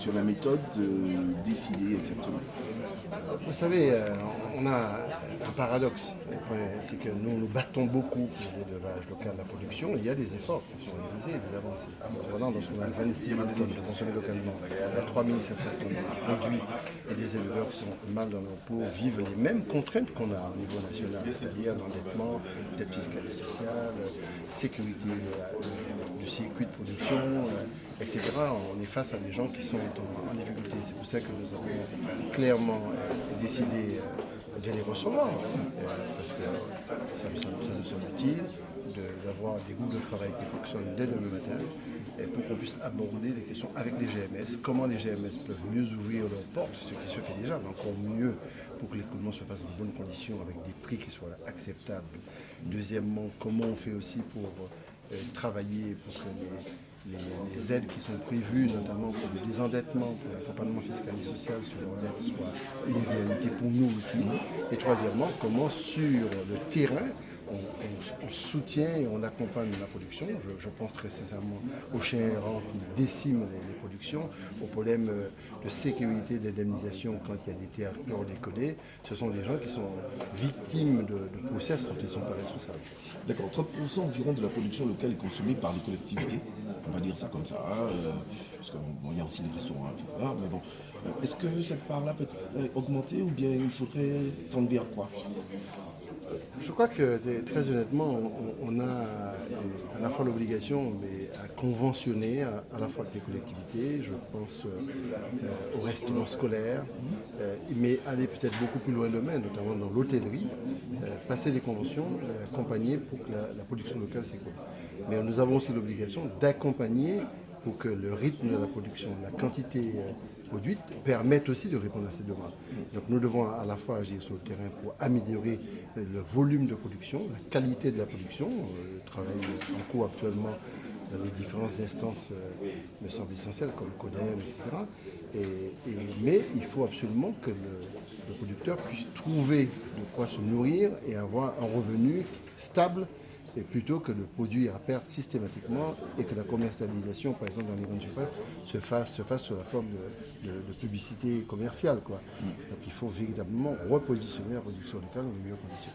sur la méthode décidée exactement. Vous savez, on a un paradoxe, c'est que nous battons beaucoup pour l'élevage local, la production. Il y a des efforts qui sont réalisés, des avancées. Cependant, lorsqu'on a 26 000 tonnes de consommées localement, il y a 3 500 tonnes produits et des éleveurs qui sont mal dans leur peau, vivent les mêmes contraintes qu'on a au niveau national, c'est-à-dire l'endettement, dette fiscale et sociale, sécurité du circuit de production, etc. On est face à des gens qui sont en difficulté. C'est pour ça que nous avons clairement décidé de les recevoir, parce que ça nous semble utile d'avoir des groupes de travail qui fonctionnent dès demain matin et pour qu'on puisse aborder les questions avec les GMS, comment les GMS peuvent mieux ouvrir leurs portes, ce qui se fait déjà, mais encore mieux pour que l'écoulement se fasse dans de bonnes conditions avec des prix qui soient acceptables. Deuxièmement, comment on fait aussi pour travailler pour que les aides qui sont prévues, notamment pour le désendettement, pour l'accompagnement fiscal et social sur nos dettes, soient une réalité pour nous aussi. Et troisièmement, comment sur le terrain, on soutient et on accompagne la production. Je pense très sincèrement aux chiens errants qui déciment les productions, aux problèmes de sécurité, d'indemnisation quand il y a des terres chlordécodées. Ce sont des gens qui sont victimes de process dont ils ne sont pas responsables. D'accord, 30% environ de la production locale est consommée par les collectivités, on va dire ça comme ça, parce qu'il y a aussi les restaurants, etc. Mais bon, est-ce que cette part-là peut augmenter ou bien il faudrait tendre vers quoi? Je crois que très honnêtement, on a à la fois l'obligation mais à conventionner à la fois avec les collectivités, je pense aux restaurants scolaires, mais aller peut-être beaucoup plus loin demain, notamment dans l'hôtellerie, passer des conventions, accompagner pour que la production locale s'écoule. Mais nous avons aussi l'obligation d'accompagner pour que le rythme de la production, la quantité produite permettent aussi de répondre à ces demandes. Donc nous devons à la fois agir sur le terrain pour améliorer le volume de production, la qualité de la production. Le travail en cours actuellement dans les différentes instances me semble essentiel, comme CODEM, etc. Mais il faut absolument que le producteur puisse trouver de quoi se nourrir et avoir un revenu stable, et plutôt que de produire à perte systématiquement et que la commercialisation, par exemple dans les grandes surfaces, se fasse sous la forme de publicité commerciale, quoi. Donc il faut véritablement repositionner la production locale dans les meilleures conditions.